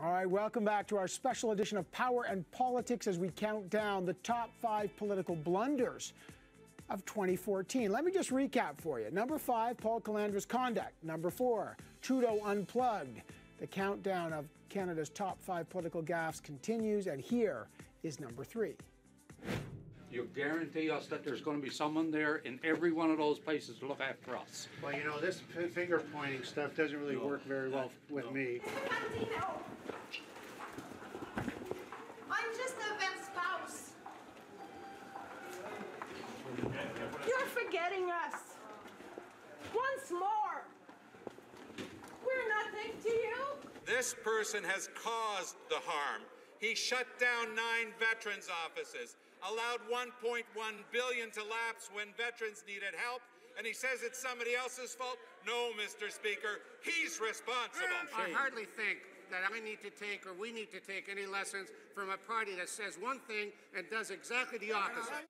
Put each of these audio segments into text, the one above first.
All right, welcome back to our special edition of Power and Politics as we count down the top 5 political blunders of 2014. Let me just recap for you. Number 5, Paul Calandra's conduct. Number 4, Trudeau unplugged. The countdown of Canada's top 5 political gaffes continues, and here is number 3. You guarantee us that there's going to be someone there in every one of those places to look after us. Well, you know, this finger pointing stuff doesn't really work very well with me. Fantino! I'm just a vet spouse. You're forgetting us. Once more. We're nothing to you. This person has caused the harm. He shut down 9 veterans' offices, allowed $1.1 billion to lapse when veterans needed help, and he says it's somebody else's fault? No, Mr. Speaker, he's responsible. I hardly think that I need to take, or we need to take, any lessons from a party that says one thing and does exactly the opposite.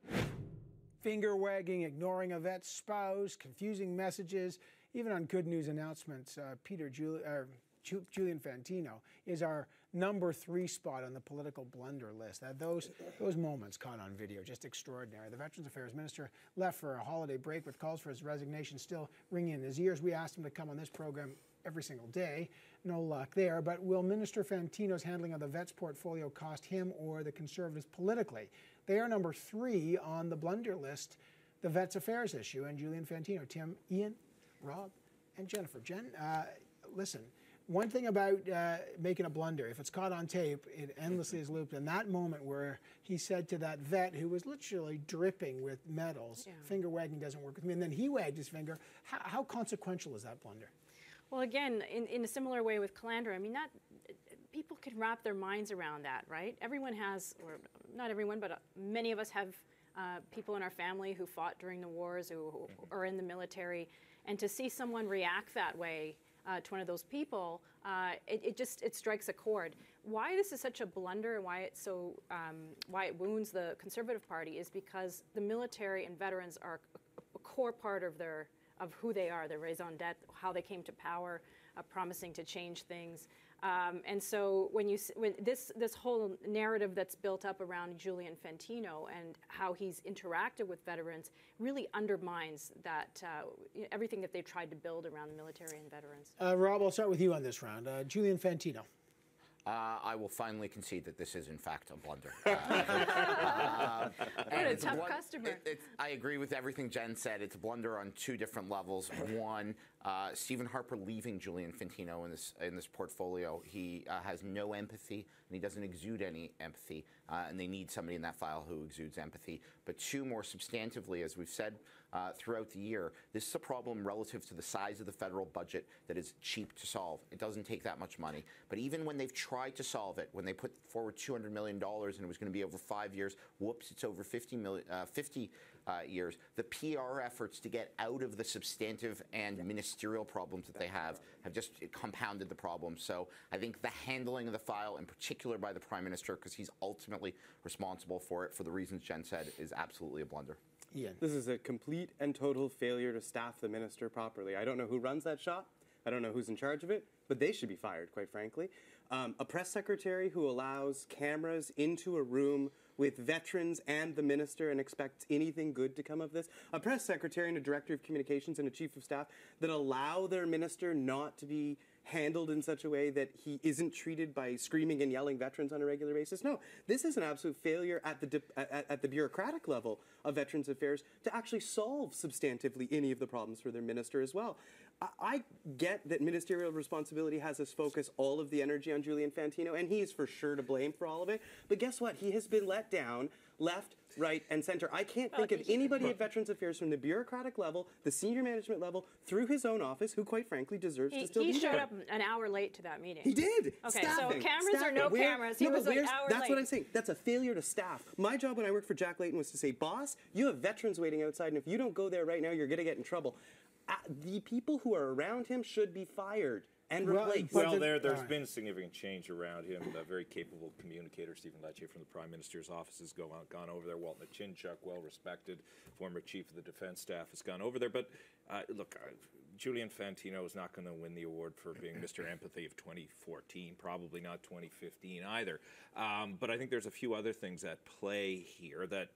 Finger wagging, ignoring a vet's spouse, confusing messages, even on good news announcements. Julian Fantino is our number 3 spot on the political blunder list. Those moments caught on video, just extraordinary. The Veterans Affairs Minister left for a holiday break with calls for his resignation still ringing in his ears. We asked him to come on this program every single day. No luck there. But will Minister Fantino's handling of the vets portfolio cost him or the Conservatives politically? They are number 3 on the blunder list, the Vets Affairs issue, and Julian Fantino. Tim, Ian, Rob, and Jennifer. Jen, listen. One thing about making a blunder, if it's caught on tape, it endlessly is looped. And that moment where he said to that vet who was literally dripping with medals, finger wagging doesn't work with me, and then he wagged his finger, how consequential is that blunder? Well, again, in a similar way with Calandra, I mean, people can wrap their minds around that, right? Everyone has, or not everyone, but many of us have people in our family who fought during the wars, who are in the military, and to see someone react that way to one of those people, it strikes a chord. Why this is such a blunder and why it wounds the Conservative Party is because the military and veterans are a core part of who they are, their raison d'etre, how they came to power, promising to change things. And so when this whole narrative that's built up around Julian Fantino and how he's interacted with veterans really undermines that everything that they've tried to build around the military and veterans. Rob, I'll start with you on this round. Julian Fantino. I will finally concede that this is, in fact, a blunder. What a tough customer. I agree with everything Jen said. It's a blunder on 2 different levels. One, Stephen Harper leaving Julian Fantino in this portfolio. He has no empathy, and he doesn't exude any empathy. And they need somebody in that file who exudes empathy. But 2, more substantively, as we've said throughout the year, this is a problem relative to the size of the federal budget that is cheap to solve. It doesn't take that much money. But even when they've tried to solve it, when they put forward $200 million and it was going to be over 5 years, whoops, it's over 50 years. The PR efforts to get out of the substantive and ministerial problems that they have just compounded the problem. So I think the handling of the file, in particular by the Prime Minister, because he's ultimately responsible for it, for the reasons Jen said, is absolutely a blunder. Ian. This is a complete and total failure to staff the minister properly. I don't know who runs that shop. I don't know who's in charge of it, but they should be fired, quite frankly. A press secretary who allows cameras into a room with veterans and the minister and expects anything good to come of this. A press secretary and a director of communications and a chief of staff that allow their minister not to be handled in such a way that he isn't treated by screaming and yelling veterans on a regular basis. No, this is an absolute failure at the bureaucratic level of Veterans Affairs to actually solve substantively any of the problems for their minister as well. I get that ministerial responsibility has us focus all of the energy on Julian Fantino, and he is for sure to blame for all of it. But guess what? He has been let down left, right, and center. I can't think of anybody at Veterans Affairs from the bureaucratic level, the senior management level, through his own office, who, quite frankly, deserves to still be there. He showed up an hour late to that meeting. He did. Okay, Staffing. so cameras or no cameras, he was an hour late. That's what I'm saying. That's a failure to staff. My job when I worked for Jack Layton was to say, boss, you have veterans waiting outside, and if you don't go there right now, you're going to get in trouble. The people who are around him should be fired and replaced. Well, there's been significant change around him. A very capable communicator, Stephen Lecce from the Prime Minister's office, has gone over there. Walt Nachinchuk, well-respected, former chief of the defense staff, has gone over there. But look, Julian Fantino is not going to win the award for being Mr. Empathy of 2014, probably not 2015 either. But I think there's a few other things at play here that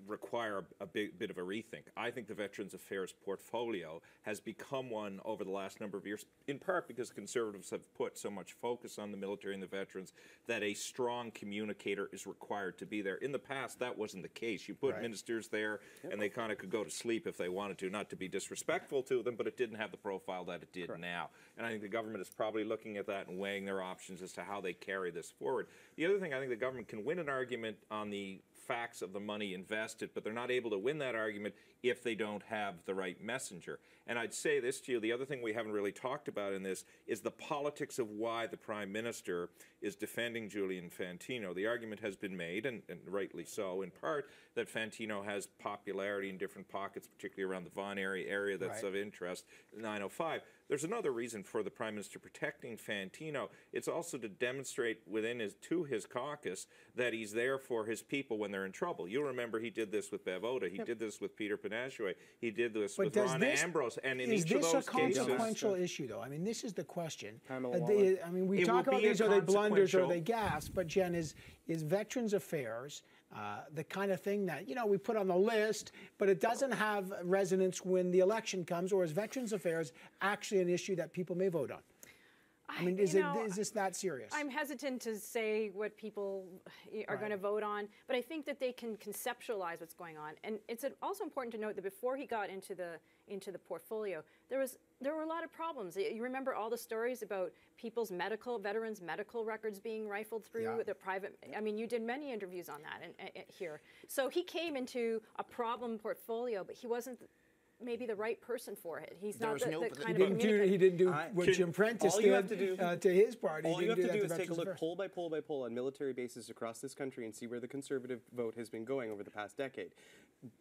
require a bit of a rethink. I think the Veterans Affairs portfolio has become one over the last number of years, in part because Conservatives have put so much focus on the military and the veterans that a strong communicator is required to be there. In the past, that wasn't the case. You put ministers there, and they kind of could go to sleep if they wanted to, not to be disrespectful to them, but it didn't have the profile that it did now. And I think the government is probably looking at that and weighing their options as to how they carry this forward. The other thing, I think the government can win an argument on the facts of the money invested, but they're not able to win that argument if they don't have the right messenger. And I'd say this to you, the other thing we haven't really talked about in this is the politics of why the Prime Minister is defending Julian Fantino. The argument has been made, and rightly so, in part, that Fantino has popularity in different pockets, particularly around the Vaughan area that's of interest, 905. There's another reason for the Prime Minister protecting Fantino. It's also to demonstrate to his caucus that he's there for his people when they're in trouble. You'll remember he did this with Bev Oda. He did this with Peter Panashue. He did this with Ron Ambrose. And in each of those cases... Is this a consequential issue, though? I mean, this is the question. I mean, we It talk would about be these, are they blunders, or consequential. are they gaffes? But, Jen, is Veterans Affairs the kind of thing that, you know, we put on the list, but it doesn't have resonance when the election comes, or is Veterans Affairs actually an issue that people may vote on? I mean, is this that serious? I'm hesitant to say what people are going to vote on, but I think that they can conceptualize what's going on. And it's also important to note that before he got into the portfolio, there were a lot of problems. You remember all the stories about people's veterans' medical records being rifled through the private. I mean, you did many interviews on that here. So he came into a problem portfolio, but he wasn't maybe the right person for it. He's not the kind of communicator. He didn't do what Jim Prentice did to his party. All you have to do is take a look poll by poll by poll on military bases across this country and see where the Conservative vote has been going over the past decade.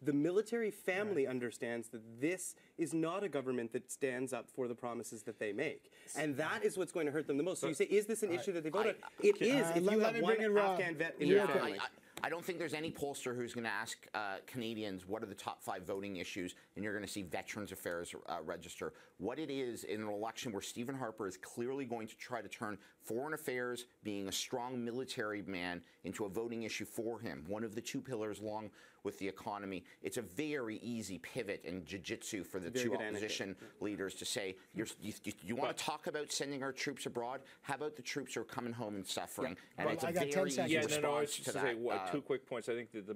The military family understands that this is not a government that stands up for the promises that they make. And that is what's going to hurt them the most. So you say, is this an issue that they vote on? It is if you have one Afghan vet in your family. I don't think there's any pollster who's going to ask Canadians what are the top 5 voting issues, and you're going to see Veterans Affairs register. What it is in an election where Stephen Harper is clearly going to try to turn foreign affairs, being a strong military man, into a voting issue for him, one of the 2 pillars along with the economy. It's a very easy pivot in jiu-jitsu for the 2 opposition leaders to say, you want to talk about sending our troops abroad? How about the troops who are coming home and suffering? And it's a very easy response to that. 2 quick points. I think that the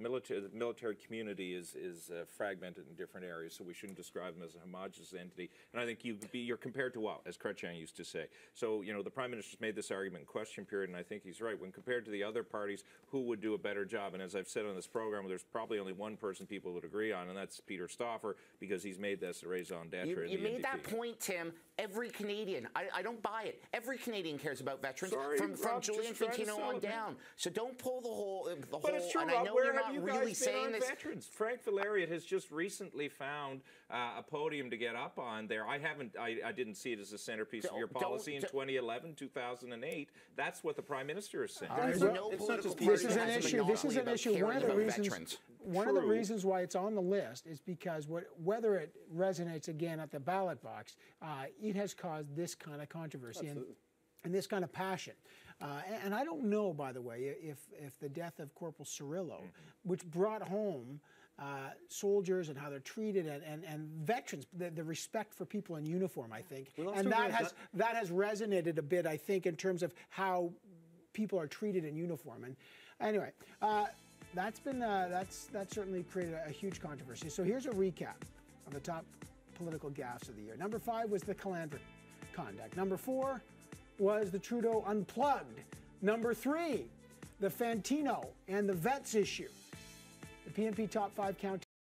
military community is fragmented in different areas, so we shouldn't describe them as a homogenous entity. And I think you're compared to what, as Chrétien used to say. So, you know, the Prime Minister's made this argument in question period, and I think he's right. When compared to the other parties, who would do a better job? And as I've said on this program, there's probably only one person people would agree on, and that's Peter Stauffer, because he's made this a raison d'etre in the You made NDP. that point, Tim. Every Canadian, I don't buy it. Every Canadian cares about veterans, from Julian Fantino on down. So don't pull the whole. But it's true, and Rob. I know Where you're have not you really guys been saying on this. veterans? Frank Valerian has just recently found a podium to get up on there. I didn't see it as a centerpiece of your policy in 2011, 2008. That's what the Prime Minister is saying. There's no political party This is that an has a issue. This is monopoly an about issue. caring One of the reasons why it's on the list is because whether it resonates again at the ballot box, it has caused this kind of controversy and this kind of passion. And I don't know, by the way, if the death of Corporal Cirillo, which brought home soldiers and how they're treated and veterans, the respect for people in uniform, I think, and that has resonated a bit, I think, in terms of how people are treated in uniform. And anyway, that's certainly created a huge controversy. So here's a recap of the top political gaffes of the year. Number 5 was the Calandra conduct. Number 4 was the Trudeau Unplugged. Number 3, the Fantino and the vets issue. The PNP top 5 countdown.